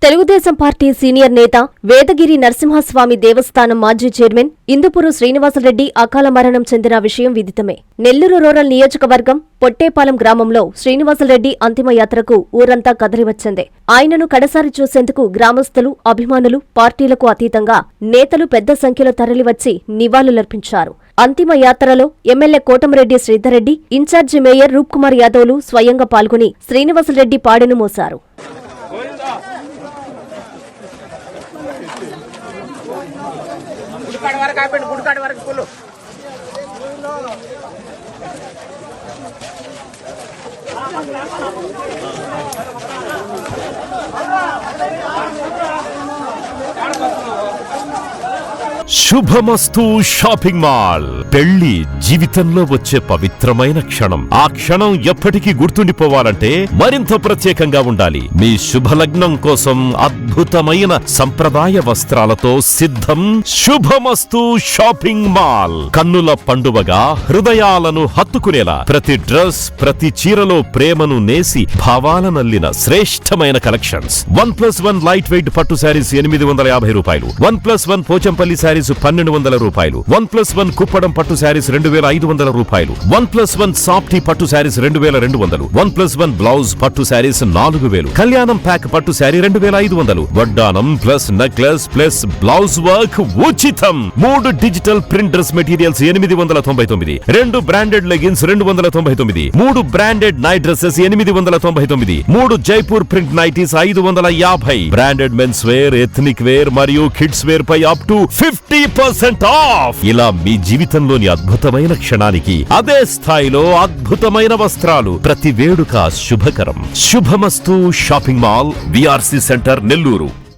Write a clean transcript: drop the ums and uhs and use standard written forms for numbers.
Telugu Desam party senior నేత వేదగిరి నరసింహస్వామి దేవస్థానం మాజీ chairman Indupuru Srinivasa Reddy అకాల మరణం చెందిన విషయం విదితమే. నెల్లూరు రూరల్ నియోజకవర్గం పొట్టేపాలెం గ్రామంలో శ్రీనివాసరెడ్డి అంతిమయాత్రకు ఊరంతా కదలివచ్చింది. ఆయనను కడసారి చూసేందుకు గ్రామస్తులు, అభిమానులు, పార్టీలకు అతీతంగా నేతలు పెద్ద సంఖ్యలో తరలివచ్చి నివాళులర్పించారు. అంతిమయాత్రలో MLA Kotamreddy Sridhar Reddy, incharge mayor Roopkumar యాదవ్లు స్వయంగా పాల్గొని శ్రీనివాసరెడ్డి పాడెను మోశారు. గుడికాడ వరకు ఫుల్ శుభమస్తు షాపింగ్ మాల్. పెళ్లి జీవితంలో వచ్చే పవిత్రమైన క్షణం. ఆ క్షణం ఎప్పటికీ గుర్తుండిపోవాలంటే మరింత ప్రత్యేకంగా ఉండాలి. మీ శుభలగ్నం కోసం అద్భుతమైన సంప్రదాయ వస్త్రాలతో సిద్ధం శుభమస్తు షాపింగ్ మాల్. కన్నుల పండువగా హృదయాలను హత్తుకునేలా ప్రతి డ్రెస్, ప్రతి చీరలో ప్రేమను నేసి భావాలనల్లిన శ్రేష్టమైన కలెక్షన్స్. 1+1 లైట్ వెయిట్ పట్టు శారీస్ 850 రూపాయలు, 1+1 పోచంపల్లి శారీస్ 1200 రూపాయలు, 1+1 కుప్పడం పట్టు శారీస్ 2500 రూపాయలు, 1+1 సాఫ్టీ పట్టు శారీస్ 2200, 1+1 బ్లౌజ్ పట్టు శారీస్ 4000, కళ్యాణం ప్యాక్ పట్టు శారీ 2500, వడ్డానం plus necklace plus blouse work ఉచితం. 3 digital print dress materials 899, 2 branded leggings 299, 3 branded night dresses 899, 3 Jaipur print nighties 550, branded mens wear, ethnic wear మరియు కిడ్స్ వేర్ పై అప్ టు 50% ఆఫ్. ఇలా మీ జీవితంలోని అద్భుతమైన క్షణానికి అదే స్థాయిలో అద్భుతమైన వస్త్రాలు. ప్రతి వేడుక శుభకరం. శుభమస్తు shopping mall, VRC centre, Nellore.